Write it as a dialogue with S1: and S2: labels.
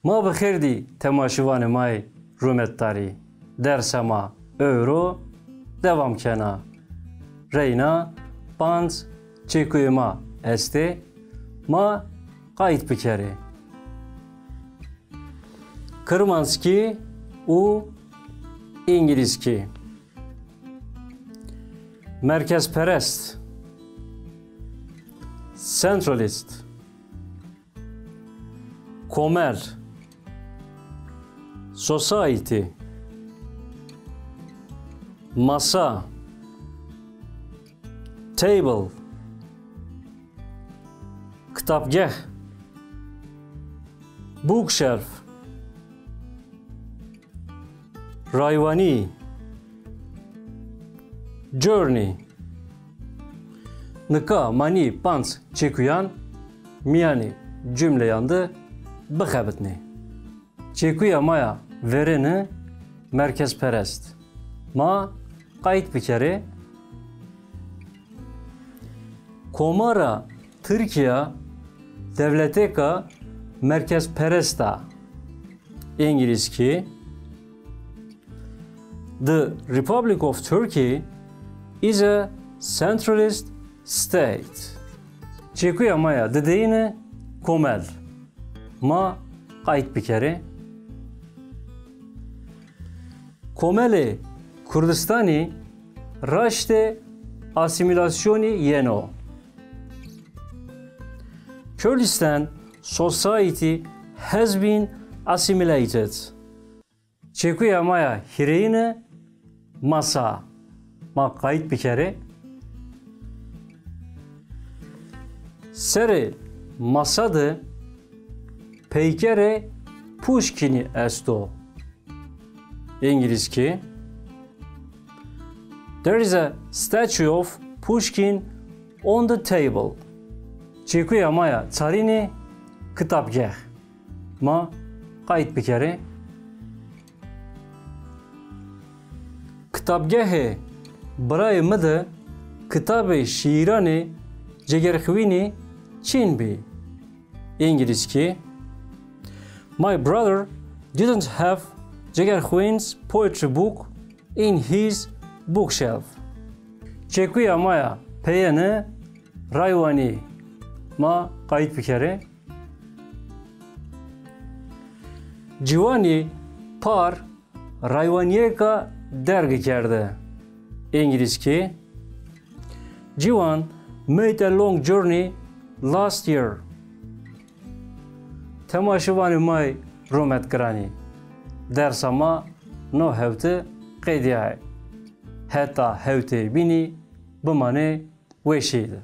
S1: ما بخیردی تماشوان مای رومتداری درس ما euro devam kena. Reyna panz çekuyma este ma kayıt bikeri. Kırmanski u İngilizki. Merkezperest. Centralist. Komel. Society. Masa. Table. Kitapgah. Bookshelf. Rayvani. Journey. Nika mani pants çekuyan miyani cümle yandı bıkabetni. Çekuya maya vereni merkezperest. Ma kayıt bir kere. Komara Türkiye devleteka merkezperesta. İngilizki. The Republic of Turkey is a centralist state. Çekuya maya dediğine komel. Ma kayıt bir kere. Komeli Kurdistani raşte asimilasyoni yeno. Kurdistan society has been assimilated. Çekuya maya hireyine masa. Ma kayıt bir kere. Seri masadı peykere Pushkini esto. İngilizki. There is a statue of Pushkin on the table. Çekuya maya tsarini kitapgah. Ma kayıt bir kere. Kitapgahı برای مده کتاب شیران جگرخوینی چین بی. İngilizki. My brother didn't have Jagerkhwin's poetry book in his bookshelf. Çekuya maya peyene rayvani. Ma kayıt bir kere. Civani par rayvaniyeka dergi kerde. İngilizki. Civan made a long journey last year. Temaşıvani may romet grani. Dersama no hevte qediyay. Hatta hevte bini bimane veşiydi.